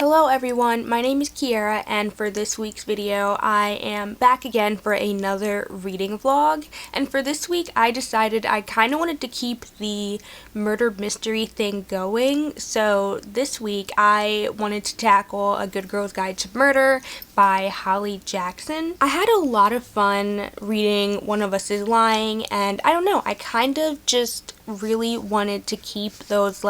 Hello everyone, my name is Kiara, and for this week's video I am back again for another reading vlog. And for this week I decided I kind of wanted to keep the murder mystery thing going, so this week I wanted to tackle A Good Girl's Guide to Murder by Holly Jackson. I had a lot of fun reading One of Us is Lying, and I don't know, I kind of just really wanted to keep those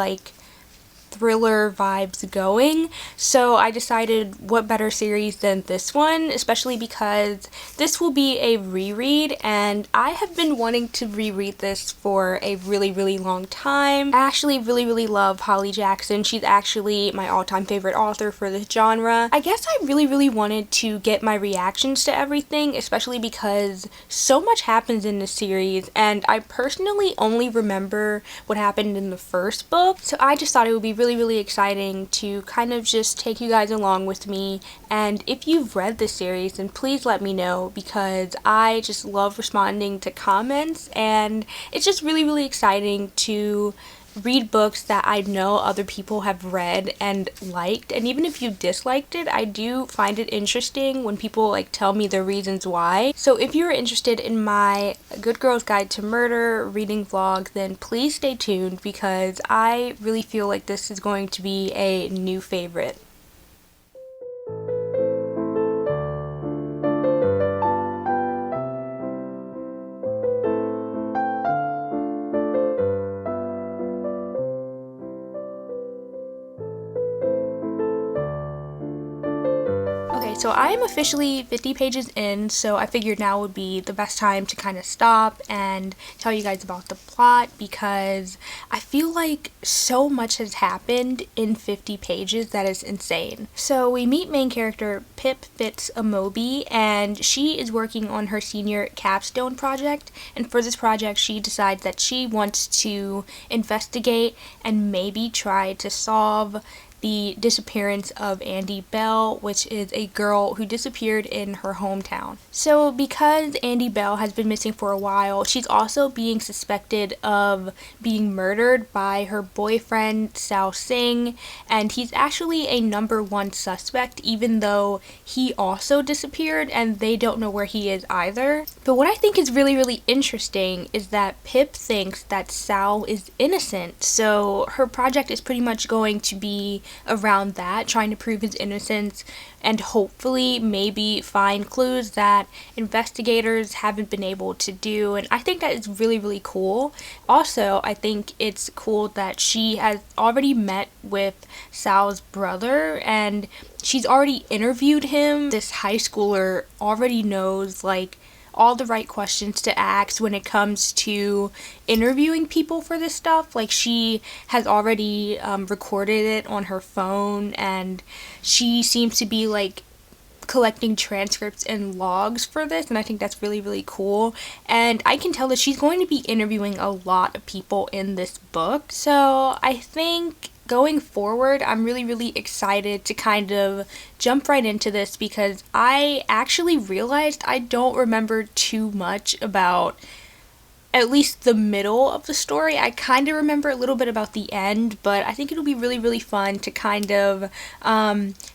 thriller vibes going, so I decided what better series than this one, especially because this will be a reread and I have been wanting to reread this for a really long time. I actually really love Holly Jackson. She's actually my all-time favorite author for this genre. I guess I really wanted to get my reactions to everything, especially because so much happens in this series and I personally only remember what happened in the first book, so I just thought it would be really exciting to kind of just take you guys along with me. And if you've read this series, then please let me know, because I just love responding to comments and it's just really exciting to read books that I know other people have read and liked. And even if you disliked it, I do find it interesting when people tell me their reasons why. So if you're interested in my Good Girl's Guide to Murder reading vlog, then please stay tuned, because I really feel like this is going to be a new favorite. Okay, so I am officially 50 pages in, so I figured now would be the best time to kind of stop and tell you guys about the plot, because I feel like so much has happened in 50 pages that is insane. So we meet main character Pip Fitz-Amobi, and she is working on her senior capstone project, and for this project she decides that she wants to investigate and maybe try to solve the disappearance of Andy Bell, which is a girl who disappeared in her hometown. So because Andy Bell has been missing for a while, she's also being suspected of being murdered by her boyfriend Sao Singh, and he's actually a #1 suspect, even though he also disappeared and they don't know where he is either. But what I think is really interesting is that Pip thinks that Sao is innocent, so her project is pretty much going to be around that, trying to prove his innocence and hopefully maybe find clues that investigators haven't been able to do. And I think that is really cool. Also, I think it's cool that she has already met with Sal's brother and she's already interviewed him. This high schooler already knows all the right questions to ask when it comes to interviewing people for this stuff. She has already recorded it on her phone, and she seems to be collecting transcripts and logs for this, and I think that's really cool. And I can tell that she's going to be interviewing a lot of people in this book, so I think going forward, I'm really excited to kind of jump right into this, because I actually realized I don't remember too much about at least the middle of the story. I kind of remember a little bit about the end, but I think it'll be really fun to kind of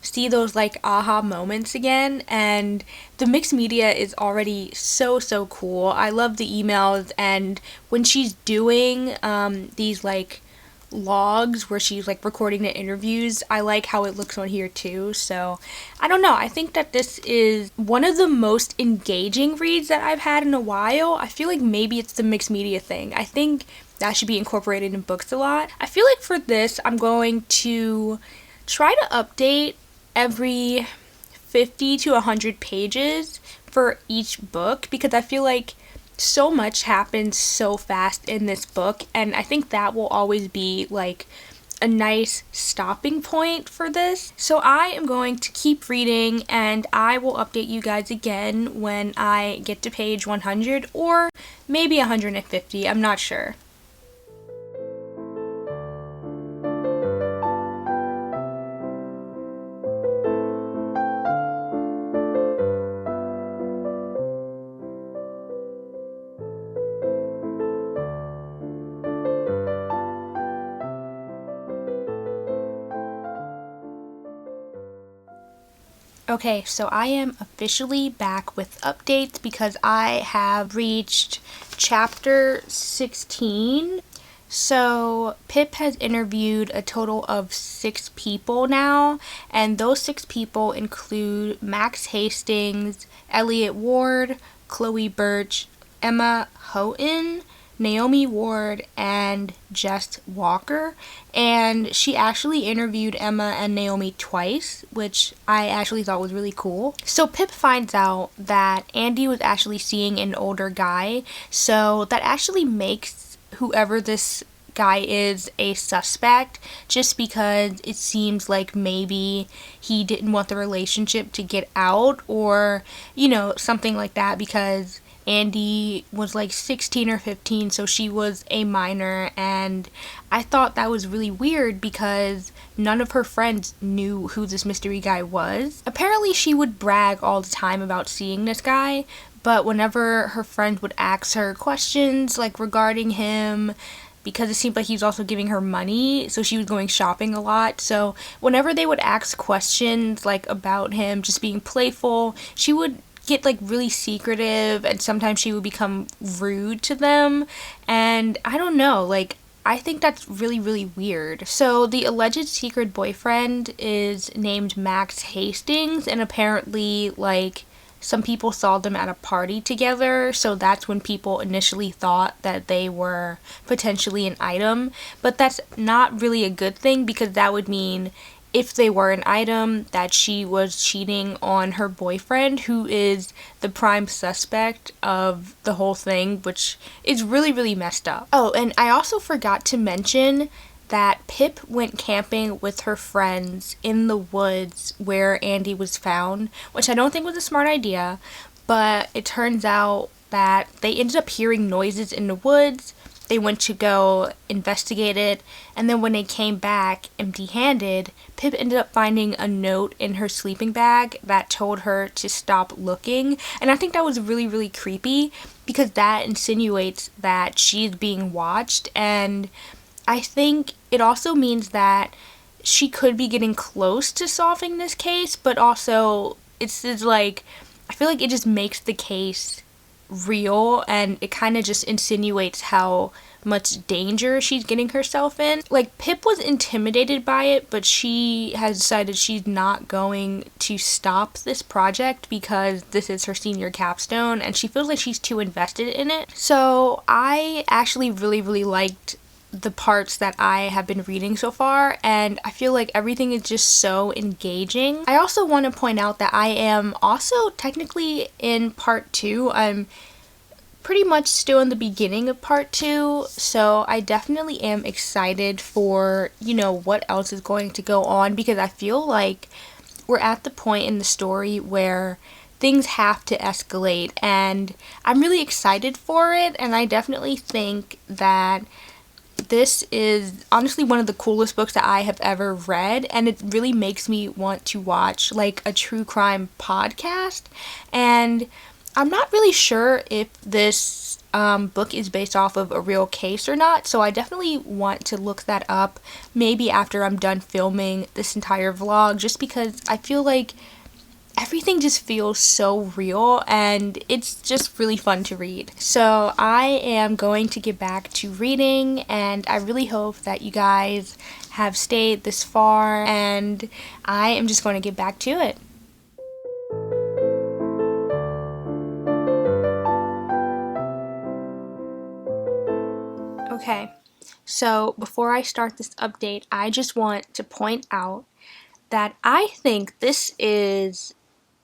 see those aha moments again. And the mixed media is already so cool. I love the emails, and when she's doing these logs where she's recording the interviews, I like how it looks on here too. So I don't know, I think that this is one of the most engaging reads that I've had in a while. I feel like maybe it's the mixed media thing. I think that should be incorporated in books a lot. I feel like for this I'm going to try to update every 50 to 100 pages for each book, because I feel like so much happens so fast in this book, and I think that will always be a nice stopping point for this. So I am going to keep reading, and I will update you guys again when I get to page 100 or maybe 150, I'm not sure. Okay, so I am officially back with updates because I have reached chapter 16. So Pip has interviewed a total of 6 people now, and those 6 people include Max Hastings, Elliot Ward, Chloe Birch, Emma Houghton, Naomi Ward, and Jess Walker. And she actually interviewed Emma and Naomi twice, which I actually thought was really cool. So Pip finds out that Andy was actually seeing an older guy, so that actually makes whoever this guy is a suspect, just because it seems like maybe he didn't want the relationship to get out, or, you know, something like that, because Andy was like 16 or 15, so she was a minor, and I thought that was really weird because none of her friends knew who this mystery guy was. Apparently she would brag all the time about seeing this guy, but whenever her friends would ask her questions like regarding him, because it seemed like he was also giving her money, so she was going shopping a lot. So whenever they would ask questions like about him just being playful, she would get like really secretive, and sometimes she would become rude to them, and I don't know, like I think that's really, really weird. So the alleged secret boyfriend is named Max Hastings, and apparently like some people saw them at a party together, so that's when people initially thought that they were potentially an item. But that's not really a good thing, because that would mean if they were an item, that she was cheating on her boyfriend, who is the prime suspect of the whole thing, which is really, really messed up. Oh, and I also forgot to mention that Pip went camping with her friends in the woods where Andy was found, which I don't think was a smart idea, but it turns out that they ended up hearing noises in the woods. They went to go investigate it, and then when they came back empty-handed, Pip ended up finding a note in her sleeping bag that told her to stop looking. And I think that was really, really creepy, because that insinuates that she's being watched, and I think it also means that she could be getting close to solving this case, but also it's like, I feel like it just makes the case real, and it kind of just insinuates how much danger she's getting herself in. Like, Pip was intimidated by it, but she has decided she's not going to stop this project because this is her senior capstone, and she feels like she's too invested in it. So I actually really, really liked the parts that I have been reading so far, and I feel like everything is just so engaging. I also want to point out that I am also technically in part 2. I'm pretty much still in the beginning of part 2, so I definitely am excited for, you know, what else is going to go on, because I feel like we're at the point in the story where things have to escalate, and I'm really excited for it, and I definitely think that this is honestly one of the coolest books that I have ever read, and it really makes me want to watch like a true crime podcast. And I'm not really sure if this book is based off of a real case or not, so I definitely want to look that up maybe after I'm done filming this entire vlog, just because I feel like everything just feels so real, and it's just really fun to read. So I am going to get back to reading, and I really hope that you guys have stayed this far, and I am just going to get back to it. Okay, so before I start this update, I just want to point out that I think this is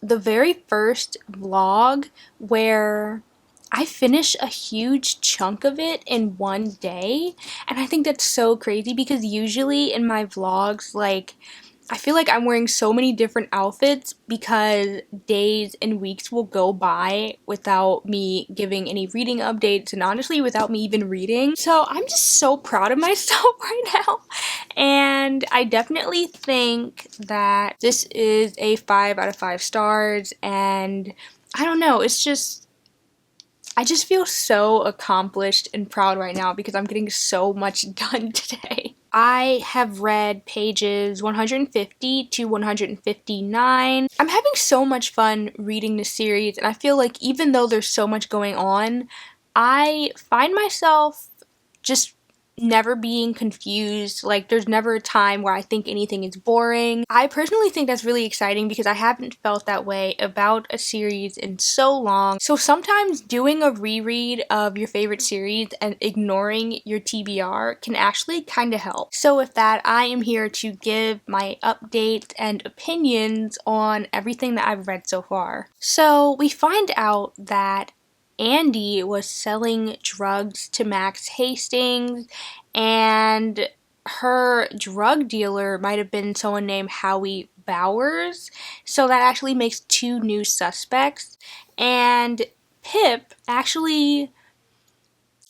the very first vlog where I finish a huge chunk of it in one day, and I think that's so crazy, because usually in my vlogs, like, I feel like I'm wearing so many different outfits because days and weeks will go by without me giving any reading updates, and honestly without me even reading. So I'm just so proud of myself right now, and I definitely think that this is a 5 out of 5 stars, and I don't know, it's just, I just feel so accomplished and proud right now because I'm getting so much done today. I have read pages 150 to 159. I'm having so much fun reading this series, and I feel like even though there's so much going on, I find myself just never being confused. Like, there's never a time where I think anything is boring. I personally think that's really exciting because I haven't felt that way about a series in so long. So sometimes doing a reread of your favorite series and ignoring your TBR can actually kind of help. So with that, I am here to give my updates and opinions on everything that I've read so far. So we find out that Andy was selling drugs to Max Hastings, and her drug dealer might have been someone named Howie Bowers, so that actually makes 2 new suspects. And Pip actually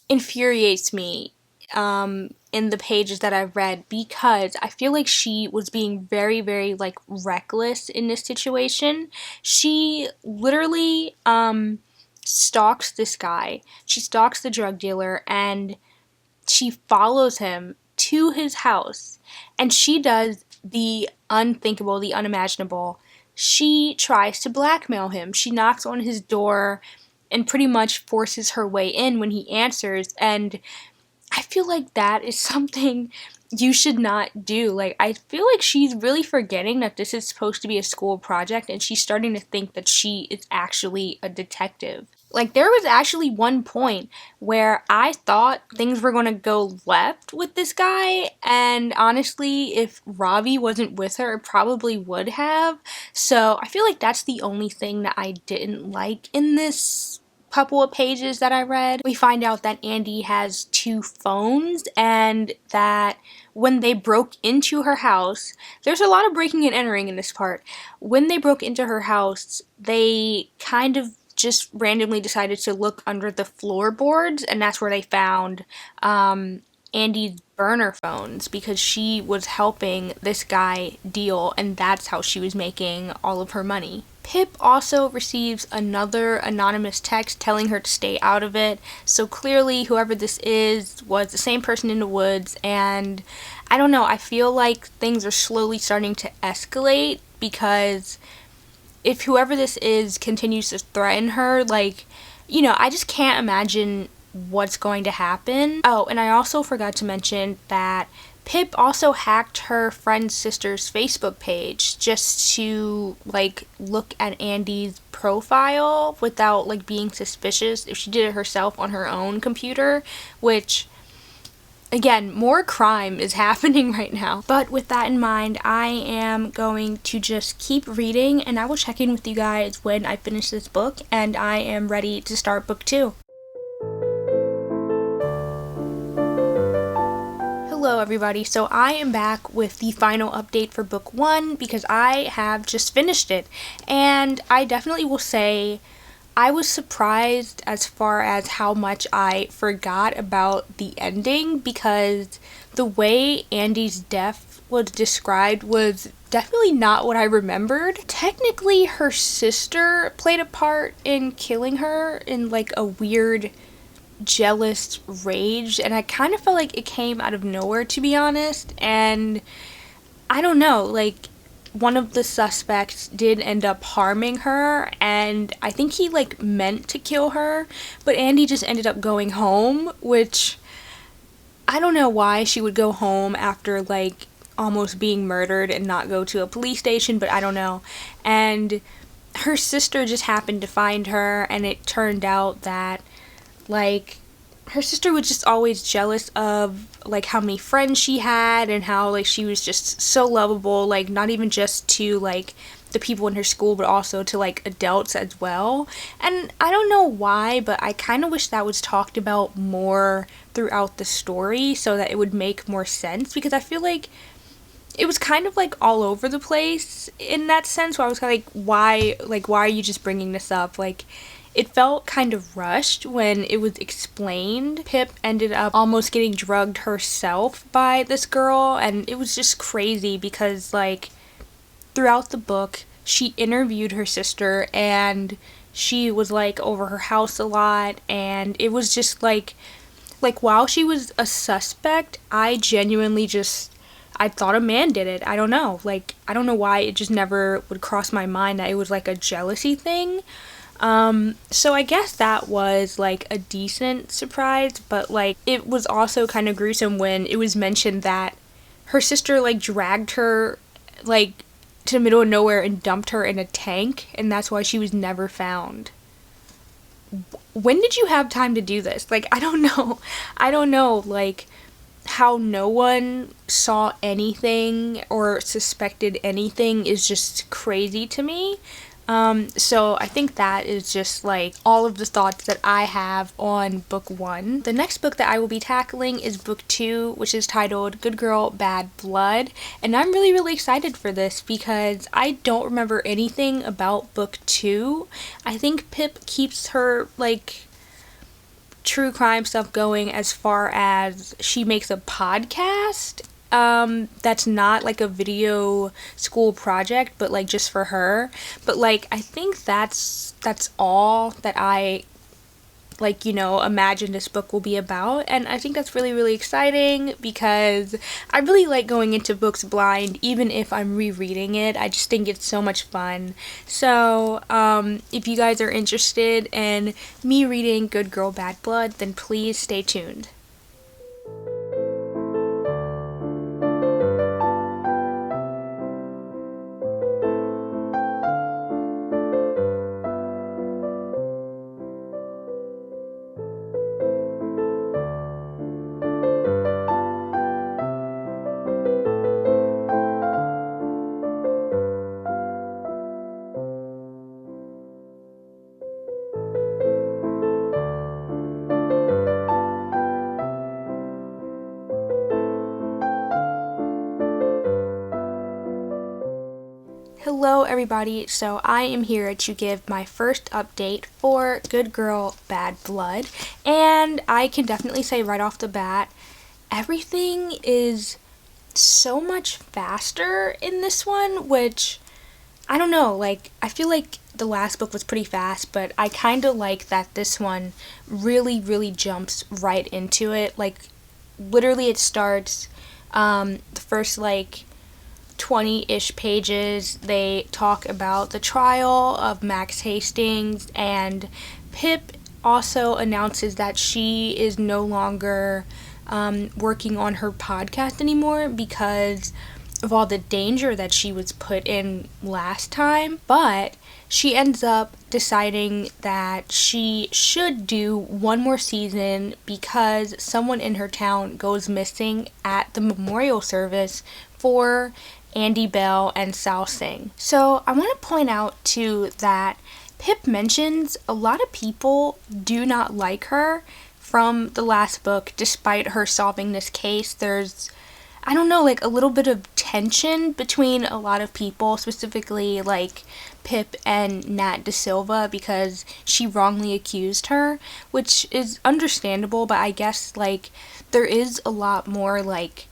infuriates me in the pages that I've read because I feel like she was being very, very, like, reckless in this situation. She literally, stalks this guy. She stalks the drug dealer and she follows him to his house, and she does the unthinkable, the unimaginable. She tries to blackmail him. She knocks on his door and pretty much forces her way in when he answers, and I feel like that is something you should not do. Like, I feel like she's really forgetting that this is supposed to be a school project, and she's starting to think that she is actually a detective. Like, there was actually one point where I thought things were gonna go left with this guy, and honestly, if Ravi wasn't with her, it probably would have. So I feel like that's the only thing that I didn't like in this couple of pages that I read. We find out that Andy has 2 phones, and that when they broke into her house, there's a lot of breaking and entering in this part. When they broke into her house, they kind of just randomly decided to look under the floorboards, and that's where they found Andy's burner phones, because she was helping this guy deal, and that's how she was making all of her money. Pip also receives another anonymous text telling her to stay out of it, so clearly whoever this is was the same person in the woods, and I don't know, I feel like things are slowly starting to escalate, because if whoever this is continues to threaten her, like, you know, I just can't imagine what's going to happen. Oh, and I also forgot to mention that Pip also hacked her friend's sister's Facebook page just to, like, look at Andy's profile without, like, being suspicious if she did it herself on her own computer, which, again, more crime is happening right now. But with that in mind, I am going to just keep reading, and I will check in with you guys when I finish this book, and I am ready to start book 2. Hello everybody, so I am back with the final update for book 1 because I have just finished it, and I definitely will say I was surprised as far as how much I forgot about the ending, because the way Andy's death was described was definitely not what I remembered. Technically, her sister played a part in killing her in, like, a weird, jealous rage, and I kind of felt like it came out of nowhere, to be honest, and I don't know, like, one of the suspects did end up harming her, and I think he, like, meant to kill her, but Andy just ended up going home, which I don't know why she would go home after, like, almost being murdered and not go to a police station, but I don't know. And her sister just happened to find her, and it turned out that, like, her sister was just always jealous of, like, how many friends she had, and how, like, she was just so lovable, like, not even just to, like, the people in her school, but also to, like, adults as well. And I don't know why, but I kind of wish that was talked about more throughout the story so that it would make more sense, because I feel like it was kind of, like, all over the place in that sense, where I was kind of like, why are you just bringing this up? Like, it felt kind of rushed when it was explained. Pip ended up almost getting drugged herself by this girl, and it was just crazy because, like, throughout the book, she interviewed her sister, and she was, like, over her house a lot, and it was just, like, Like, while she was a suspect, I genuinely I thought a man did it. I don't know. Like, I don't know why it just never would cross my mind that it was like a jealousy thing. So I guess that was like a decent surprise, but like it was also kind of gruesome when it was mentioned that her sister like dragged her like to the middle of nowhere and dumped her in a tank, and that's why she was never found. When did you have time to do this? Like, I don't know. I don't know, like, how no one saw anything or suspected anything is just crazy to me. So I think that is just like all of the thoughts that I have on book 1. The next book that I will be tackling is book 2, which is titled Good Girl, Bad Blood. And I'm really, really excited for this because I don't remember anything about book 2. I think Pip keeps her like true crime stuff going as far as she makes a podcast. That's not like a video school project, but like just for her. But like I think that's all that I like, you know, imagine this book will be about, and I think that's really, really exciting because I really like going into books blind, even if I'm rereading it. I just think it's so much fun. So if you guys are interested in me reading Good Girl, Bad Blood, then please stay tuned. Hello everybody, so I am here to give my first update for Good Girl, Bad Blood, and I can definitely say right off the bat, everything is so much faster in this one, which, I don't know, like, I feel like the last book was pretty fast, but I kind of like that this one really, really jumps right into it. Like, literally it starts, the first, like, 20-ish pages, they talk about the trial of Max Hastings, and Pip also announces that she is no longer working on her podcast anymore because of all the danger that she was put in last time, but she ends up deciding that she should do one more season because someone in her town goes missing at the memorial service for Andy Bell and Sal Singh. So I want to point out too that Pip mentions a lot of people do not like her from the last book despite her solving this case. There's, I don't know, like a little bit of tension between a lot of people, specifically like Pip and Nat De Silva, because she wrongly accused her, which is understandable, but I guess like there is a lot more like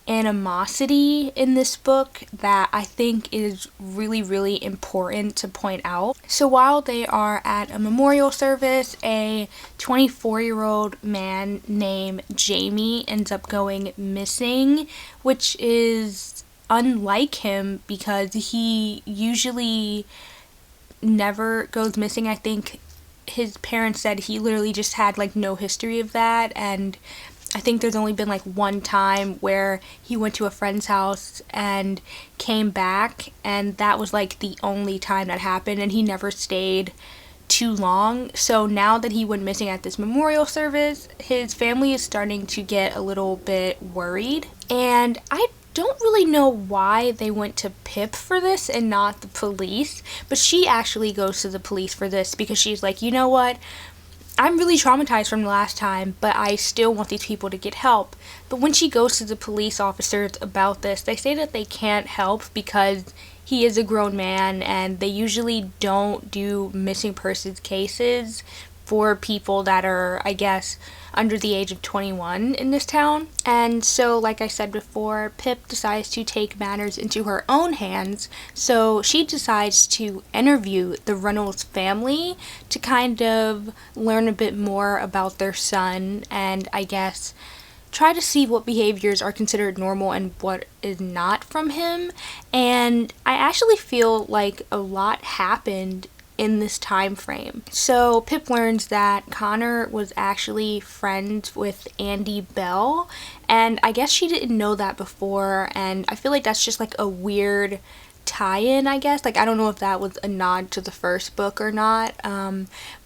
animosity in this book that I think is really, really important to point out. So while they are at a memorial service, a 24-year-old man named Jamie ends up going missing, which is unlike him because he usually never goes missing. I think his parents said he literally just had like no history of that, and I think there's only been like one time where he went to a friend's house and came back, and that was like the only time that happened, and he never stayed too long. So now that he went missing at this memorial service, his family is starting to get a little bit worried, and I don't really know why they went to Pip for this and not the police, but she actually goes to the police for this because she's like, you know what? I'm really traumatized from the last time, but I still want these people to get help. But when she goes to the police officers about this, they say that they can't help because he is a grown man and they usually don't do missing persons cases for people that are, I guess, under the age of 21 in this town. And so, like I said before, Pip decides to take matters into her own hands. So she decides to interview the Reynolds family to kind of learn a bit more about their son and, I guess, try to see what behaviors are considered normal and what is not from him. And I actually feel like a lot happened in this time frame. So Pip learns that Connor was actually friends with Andy Bell, and I guess she didn't know that before, and I feel like that's just like a weird tie-in, I guess. Like, I don't know if that was a nod to the first book or not,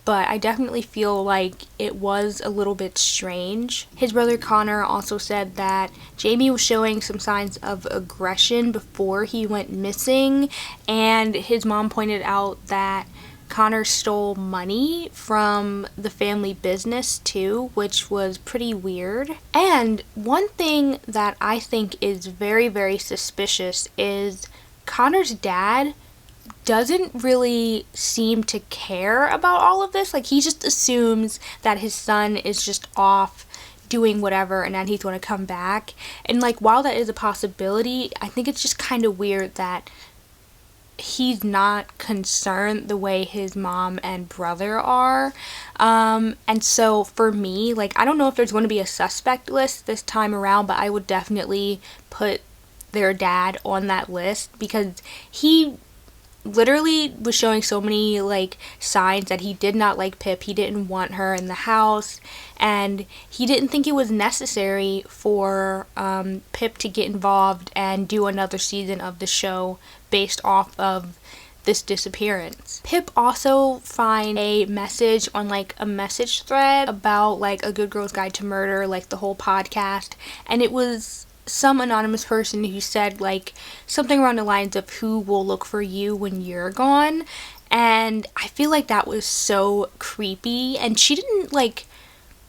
but I definitely feel like it was a little bit strange. His brother Connor also said that Jamie was showing some signs of aggression before he went missing, and his mom pointed out that Connor stole money from the family business too, which was pretty weird. And one thing that I think is very, very suspicious is Connor's dad doesn't really seem to care about all of this. Like, he just assumes that his son is just off doing whatever and that he's going to come back. And like, while that is a possibility, I think it's just kind of weird that he's not concerned the way his mom and brother are. And so for me, like, I don't know if there's going to be a suspect list this time around, but I would definitely put their dad on that list, because he literally was showing so many like signs that he did not like Pip. He didn't want her in the house, and he didn't think it was necessary for Pip to get involved and do another season of the show based off of this disappearance. Pip also finds a message on like a message thread about like A Good Girl's Guide to Murder, like the whole podcast, and it was some anonymous person who said like something around the lines of who will look for you when you're gone. And I feel like that was so creepy, and she didn't like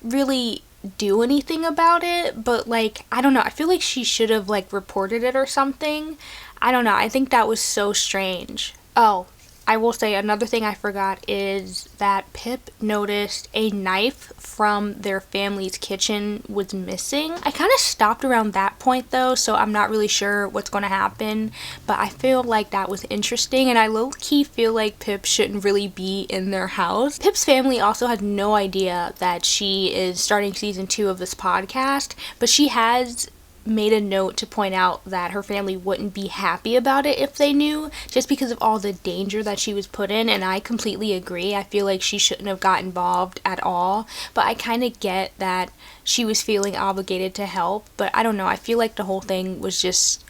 really do anything about it, but like, I don't know, I feel like she should have like reported it or something. I don't know, I think that was so strange. Oh, I will say another thing I forgot is that Pip noticed a knife from their family's kitchen was missing. I kind of stopped around that point though, so I'm not really sure what's going to happen, but I feel like that was interesting, and I low-key feel like Pip shouldn't really be in their house. Pip's family also has no idea that she is starting season 2 of this podcast, but she has made a note to point out that her family wouldn't be happy about it if they knew, just because of all the danger that she was put in, and I completely agree. I feel like she shouldn't have got involved at all, but I kind of get that she was feeling obligated to help, but I don't know, I feel like the whole thing was just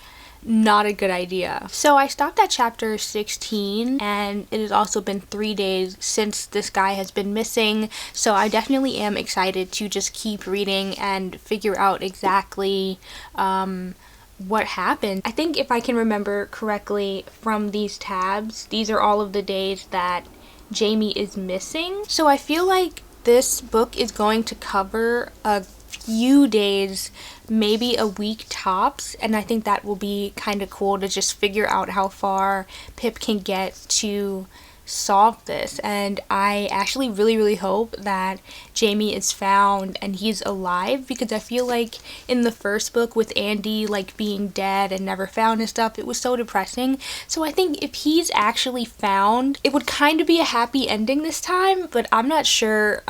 not a good idea. So I stopped at chapter 16, and it has also been 3 days since this guy has been missing, so I definitely am excited to just keep reading and figure out exactly what happened. I think if I can remember correctly from these tabs, these are all of the days that Jamie is missing. So I feel like this book is going to cover a few days, maybe a week tops, and I think that will be kind of cool to just figure out how far Pip can get to solve this. And I actually really hope that Jamie is found and he's alive, because I feel like in the first book with Andy like being dead and never found and stuff, it was so depressing. So I think if he's actually found, it would kind of be a happy ending this time, but I'm not sure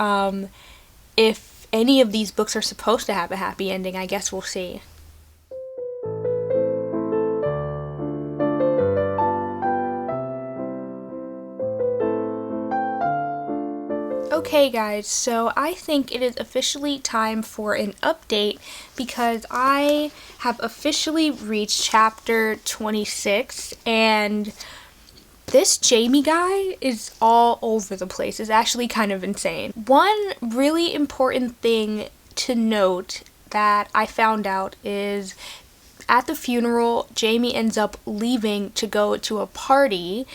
if any of these books are supposed to have a happy ending. I guess we'll see. Okay guys, so I think it is officially time for an update, because I have officially reached chapter 26, and this Jamie guy is all over the place. It's actually kind of insane. One really important thing to note that I found out is At the funeral, Jamie ends up leaving to go to a party,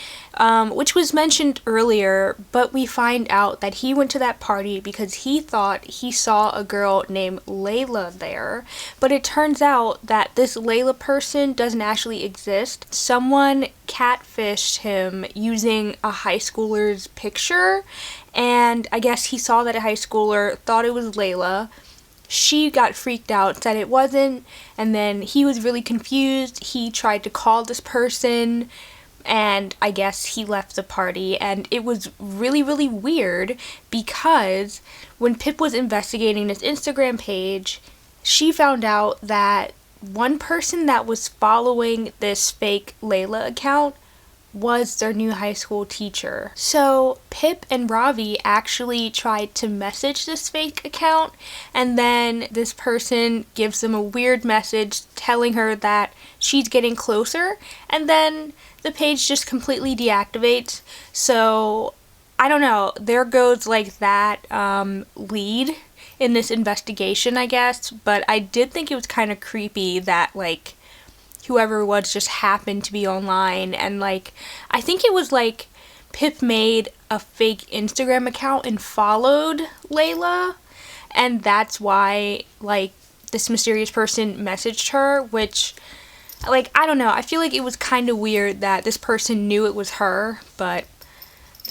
which was mentioned earlier, but we find out that he went to that party because he thought he saw a girl named Layla there, but it turns out that this Layla person doesn't actually exist. Someone catfished him using a high schooler's picture, and I guess he saw that a high schooler thought it was Layla. She got freaked out, said it wasn't, and then he was really confused. He tried to call this person, and I guess he left the party, and it was really, really weird because when Pip was investigating this Instagram page, she found out that one person that was following this fake Layla account was their new high school teacher. So Pip and Ravi actually tried to message this fake account, and then this person gives them a weird message telling her that she's getting closer, and then the page just completely deactivates. So I don't know, there goes like that lead in this investigation, I guess, but I did think it was kind of creepy that like whoever it was just happened to be online, and like I think it was like Pip made a fake Instagram account and followed Layla, and that's why like this mysterious person messaged her, which like I don't know, I feel like it was kind of weird that this person knew it was her, but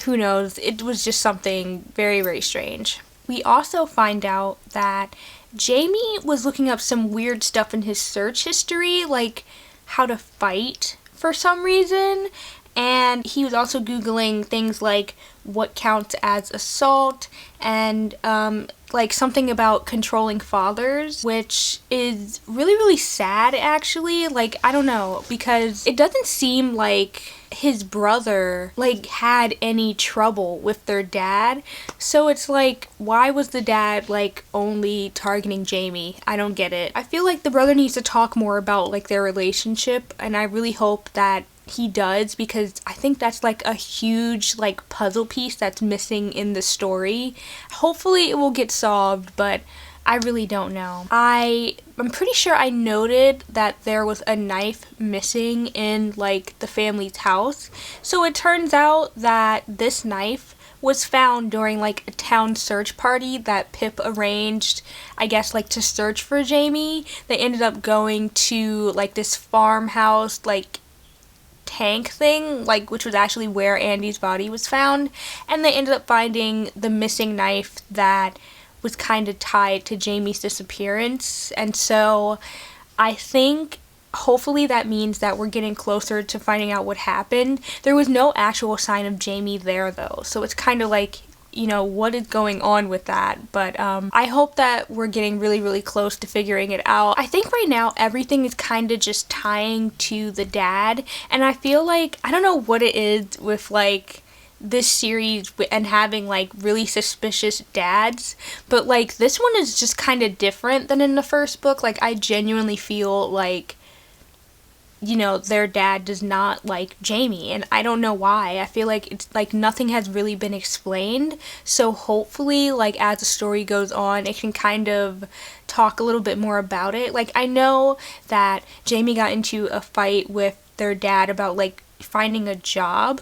who knows, it was just something very, very strange. We also find out that Jamie was looking up some weird stuff in his search history, like how to fight for some reason, and he was also Googling things like what counts as assault and like something about controlling fathers, which is really, really sad actually. Like I don't know, because it doesn't seem like his brother like had any trouble with their dad, so it's like why was the dad like only targeting Jamie? I don't get it. I feel like the brother needs to talk more about like their relationship, and I really hope that he does, because I think that's like a huge like puzzle piece that's missing in the story. Hopefully it will get solved, but I really don't know. I'm pretty sure I noted that there was a knife missing in like the family's house. So it turns out that this knife was found during like a town search party that Pip arranged, I guess like to search for Jamie. They ended up going to like this farmhouse like tank thing, like which was actually where Andy's body was found, and they ended up finding the missing knife that was kind of tied to Jamie's disappearance. And so I think hopefully that means that we're getting closer to finding out what happened. There was no actual sign of Jamie there though, so it's kind of like, you know, what is going on with that? But I hope that we're getting really, really close to figuring it out. I think right now everything is kind of just tying to the dad, and I feel like, I don't know what it is with like this series and having like really suspicious dads, but like this one is just kind of different than in the first book. Like I genuinely feel like, you know, their dad does not like Jamie, and I don't know why. I feel like it's like nothing has really been explained, so hopefully like as the story goes on it can kind of talk a little bit more about it. Like I know that Jamie got into a fight with their dad about like finding a job,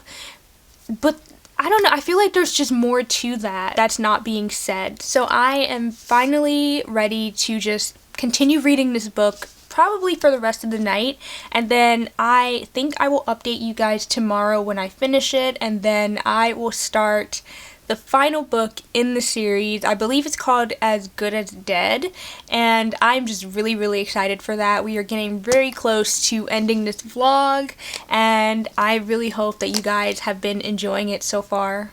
but I don't know, I feel like there's just more to that that's not being said. So I am finally ready to just continue reading this book probably for the rest of the night, and then I think I will update you guys tomorrow when I finish it, and then I will start the final book in the series. I believe it's called As Good as Dead, and I'm just really, really excited for that. We are getting very close to ending this vlog, and I really hope that you guys have been enjoying it so far.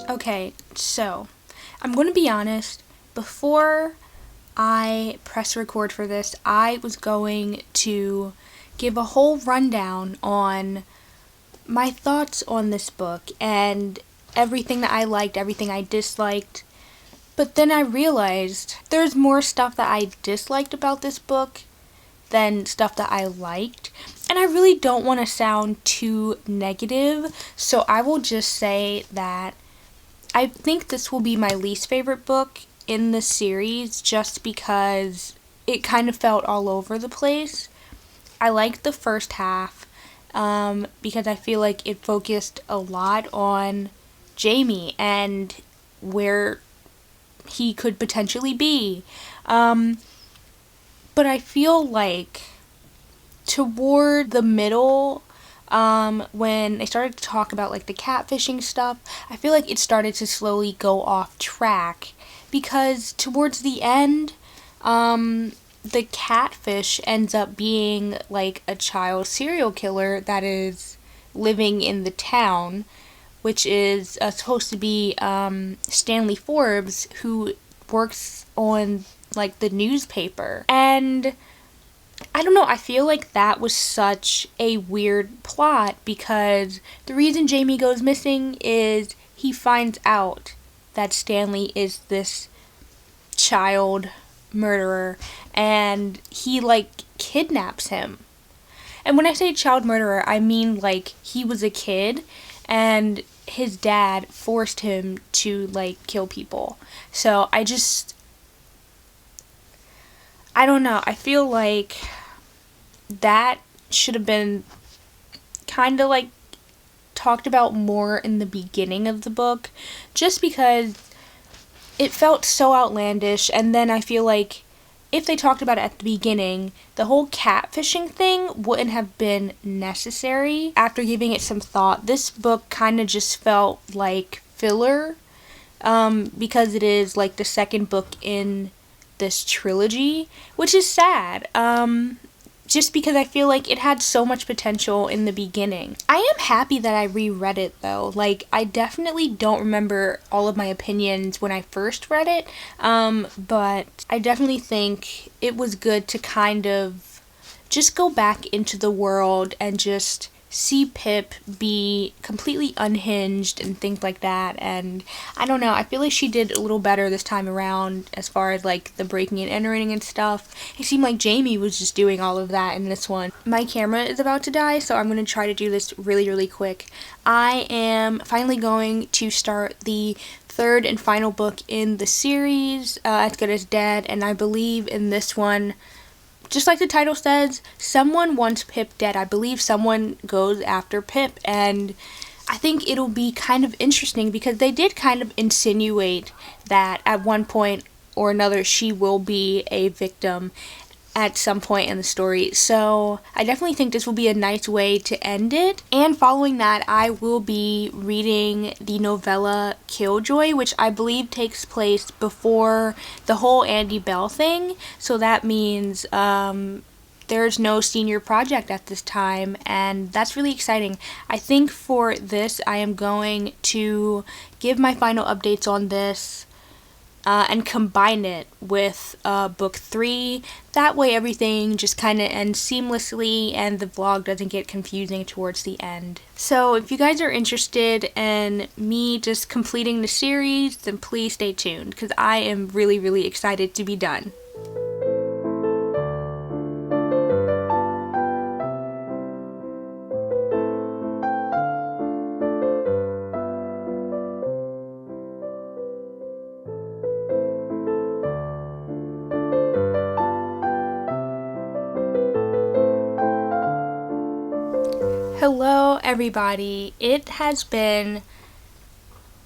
Okay, so I'm going to be honest, before I press record for this, I was going to give a whole rundown on my thoughts on this book and everything that I liked, everything I disliked, But then I realized there's more stuff that I disliked about this book than stuff that I liked. And I really don't want to sound too negative, so I will just say that I think this will be my least favorite book in the series just because it kind of felt all over the place. I liked the first half because I feel like it focused a lot on Jamie and where he could potentially be. But I feel like toward the middle, when they started to talk about like the catfishing stuff, I feel like it started to slowly go off track because towards the end, the catfish ends up being like a child serial killer that is living in the town, which is supposed to be Stanley Forbes, who works on like the newspaper. And I don't know, I feel like that was such a weird plot because the reason Jamie goes missing is he finds out that Stanley is this child murderer and he like kidnaps him. And when I say child murderer, I mean like he was a kid and his dad forced him to like kill people. So I don't know, I feel like that should have been kind of like talked about more in the beginning of the book just because it felt so outlandish. And then I feel like if they talked about it at the beginning, the whole catfishing thing wouldn't have been necessary. After giving it some thought, this book kind of just felt like filler because it is like the second book in this trilogy, which is sad. Just because I feel like it had so much potential in the beginning. I am happy that I reread it though. Like, I definitely don't remember all of my opinions when I first read it, but I definitely think it was good to kind of just go back into the world and just see Pip be completely unhinged and things like that. And I don't know, I feel like she did a little better this time around as far as like the breaking and entering and stuff. It seemed like Jamie was just doing all of that in this one. My camera is about to die, so I'm going to try to do this really quick. I am finally going to start the third and final book in the series, As Good as Dead, and I believe in this one, just like the title says, someone wants Pip dead. I believe someone goes after Pip, and I think it'll be kind of interesting because they did kind of insinuate that at one point or another she will be a victim at some point in the story. So I definitely think this will be a nice way to end it. And following that, I will be reading the novella Killjoy, which I believe takes place before the whole Andy Bell thing. So that means there's no senior project at this time, and that's really exciting. I think for this, I am going to give my final updates on this and combine it with book 3. That way everything just kind of ends seamlessly and the vlog doesn't get confusing towards the end. So if you guys are interested in me just completing the series, then please stay tuned because I am really excited to be done. Hello everybody, it has been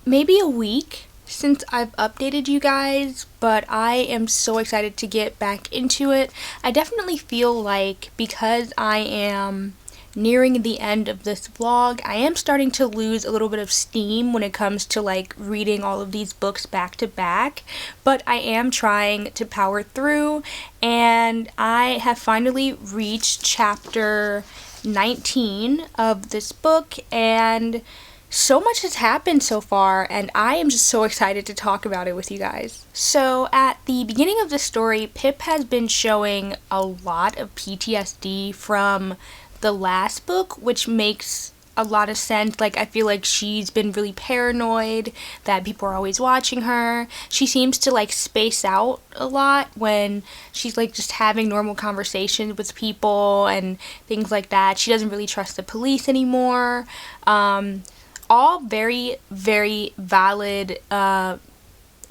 maybe a week since I've updated you guys, but I am so excited to get back into it. I definitely feel like because I am nearing the end of this vlog, I am starting to lose a little bit of steam when it comes to like reading all of these books back to back, but I am trying to power through, and I have finally reached chapter 19 of this book, and so much has happened so far, and I am just so excited to talk about it with you guys. So at the beginning of the story, Pip has been showing a lot of PTSD from the last book, which makes a lot of sense. Like, I feel like she's been really paranoid that people are always watching her. She seems to like space out a lot when she's like just having normal conversations with people and things like that. She doesn't really trust the police anymore. All very, very valid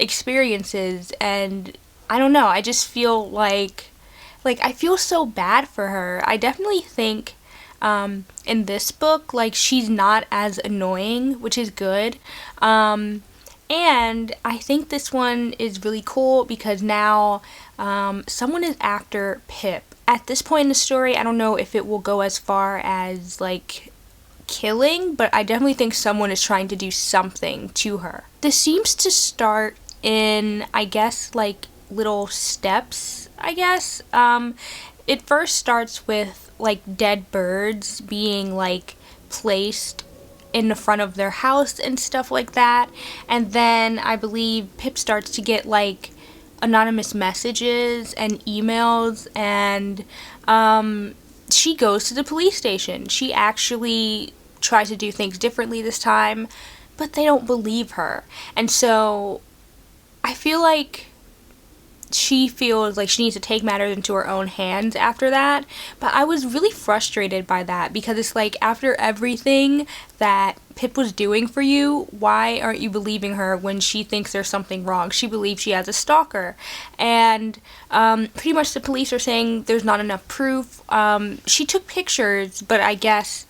experiences, and I don't know, I just feel like I feel so bad for her. I definitely think in this book, like, she's not as annoying, which is good. And I think this one is really cool because now someone is after Pip. At this point in the story, I don't know if it will go as far as like killing, but I definitely think someone is trying to do something to her. This seems to start in, I guess, like little steps, I guess. It first starts with like dead birds being like placed in the front of their house and stuff like that, and then I believe Pip starts to get like anonymous messages and emails, and she goes to the police station. She actually tries to do things differently this time, but they don't believe her, and so I feel like she feels like she needs to take matters into her own hands after that. But I was really frustrated by that because it's like, after everything that Pip was doing for you, why aren't you believing her when she thinks there's something wrong? She believes she has a stalker, and pretty much the police are saying there's not enough proof. She took pictures, but I guess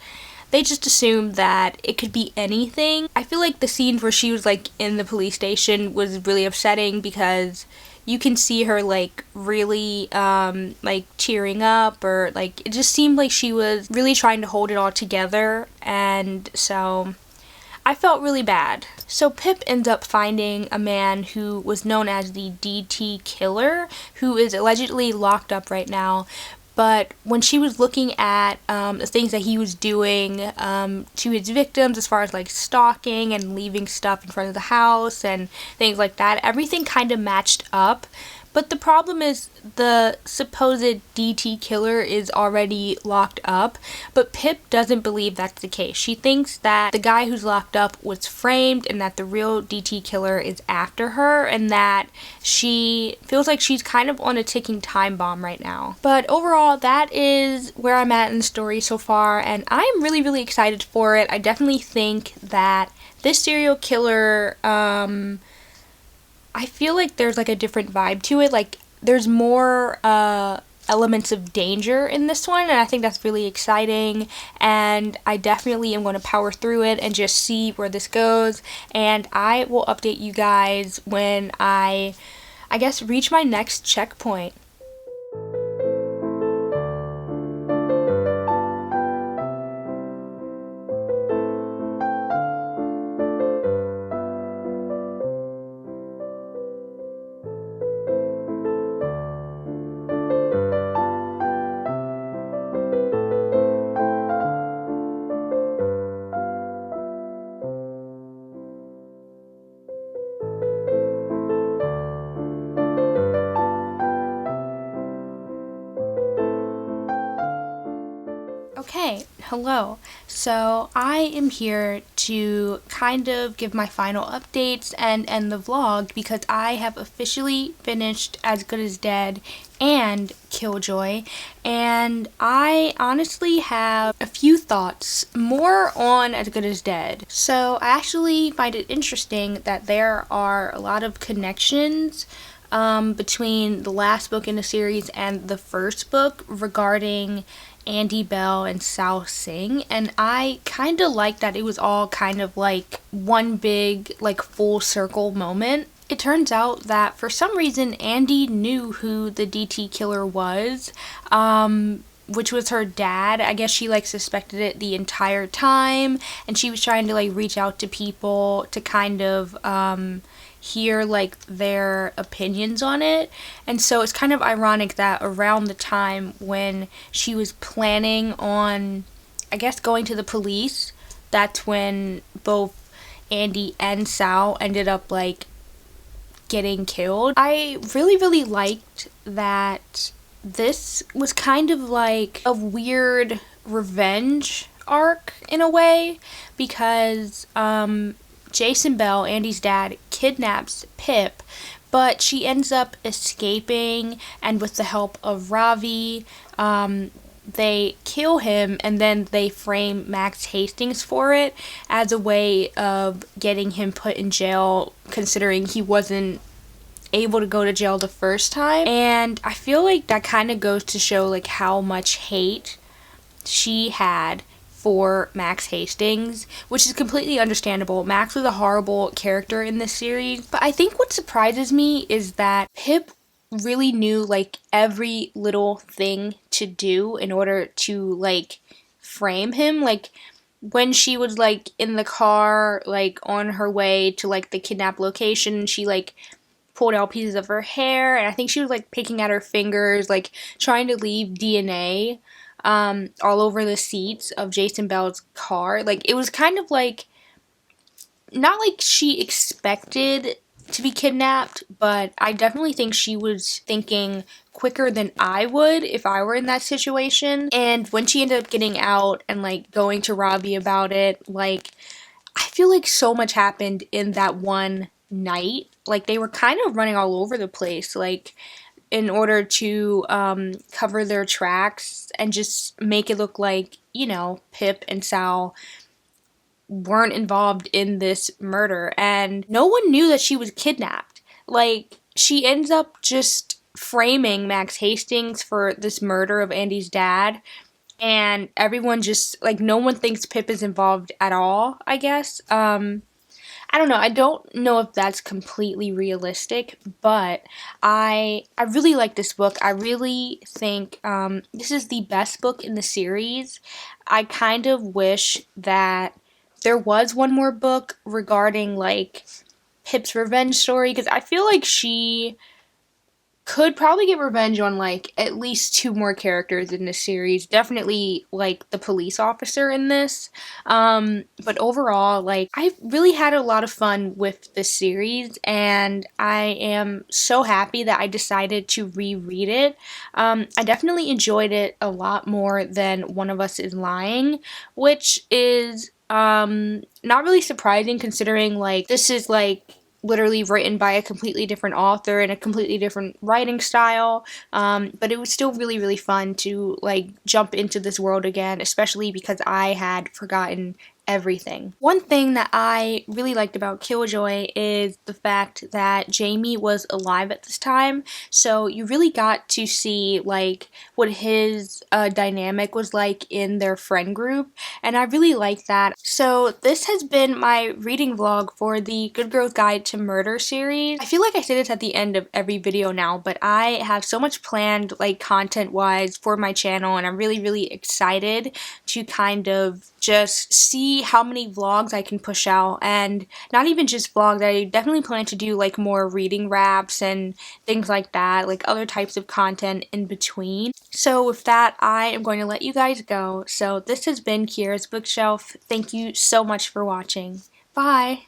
they just assumed that it could be anything. I feel like the scene where she was like in the police station was really upsetting because you can see her like really like tearing up, or like it just seemed like she was really trying to hold it all together, and so I felt really bad. So Pip ends up finding a man who was known as the DT Killer, who is allegedly locked up right now. But when she was looking at the things that he was doing to his victims, as far as like stalking and leaving stuff in front of the house and things like that, everything kind of matched up. But the problem is the supposed DT killer is already locked up, but Pip doesn't believe that's the case. She thinks that the guy who's locked up was framed and that the real DT killer is after her, and that she feels like she's kind of on a ticking time bomb right now. But overall, that is where I'm at in the story so far, and I'm really, really excited for it. I definitely think that this serial killer, I feel like there's like a different vibe to it. Like, there's more elements of danger in this one, and I think that's really exciting, and I definitely am going to power through it and just see where this goes, and I will update you guys when I guess reach my next checkpoint. Okay, hello. So I am here to kind of give my final updates and end the vlog because I have officially finished As Good as Dead and Killjoy, and I honestly have a few thoughts more on As Good as Dead. So I actually find it interesting that there are a lot of connections between the last book in the series and the first book regarding Andy Bell and Sao Sing, and I kind of like that it was all kind of like one big like full circle moment. It turns out that for some reason Andy knew who the DT killer was, which was her dad. I guess she like suspected it the entire time, and she was trying to like reach out to people to kind of hear like their opinions on it. And so it's kind of ironic that around the time when she was planning on, I guess, going to the police, that's when both Andy and Sal ended up like getting killed. I really, really liked that this was kind of like a weird revenge arc in a way, because Jason Bell, Andy's dad, kidnaps Pip, but she ends up escaping, and with the help of Ravi, they kill him, and then they frame Max Hastings for it as a way of getting him put in jail, considering he wasn't able to go to jail the first time. And I feel like that kind of goes to show like how much hate she had for Max Hastings, which is completely understandable. Max was a horrible character in this series, but I think what surprises me is that Pip really knew like every little thing to do in order to like frame him. Like when she was like in the car, like on her way to like the kidnap location, she like pulled out pieces of her hair, and I think she was like picking at her fingers, like trying to leave DNA all over the seats of Jason Bell's car. Like it was kind of like, not like she expected to be kidnapped, but I definitely think she was thinking quicker than I would if I were in that situation. And when she ended up getting out and like going to Ravi about it, like I feel like so much happened in that one night. Like they were kind of running all over the place, like in order to cover their tracks and just make it look like, you know, Pip and Sal weren't involved in this murder, and no one knew that she was kidnapped. Like she ends up just framing Max Hastings for this murder of Andy's dad, and everyone just like, no one thinks Pip is involved at all, I guess. I don't know. I don't know if that's completely realistic, but I really like this book. I really think this is the best book in the series. I kind of wish that there was one more book regarding like Pip's revenge story, because I feel like she could probably get revenge on like at least two more characters in this series. Definitely like the police officer in this. But overall, like I really had a lot of fun with this series, and I am so happy that I decided to reread it. I definitely enjoyed it a lot more than One of Us is Lying, which is not really surprising considering like this is like literally written by a completely different author and a completely different writing style, but it was still really, really fun to like jump into this world again, especially because I had forgotten everything. One thing that I really liked about Killjoy is the fact that Jamie was alive at this time, so you really got to see like what his dynamic was like in their friend group, and I really like that. So this has been my reading vlog for the Good Girl's Guide to Murder series. I feel like I say this at the end of every video now, but I have so much planned like content wise for my channel, and I'm really, really excited to kind of just see how many vlogs I can push out, and not even just vlogs. I definitely plan to do like more reading wraps and things like that, like other types of content in between. So with that, I am going to let you guys go. So this has been Kiera's Bookshelf. Thank you so much for watching. Bye!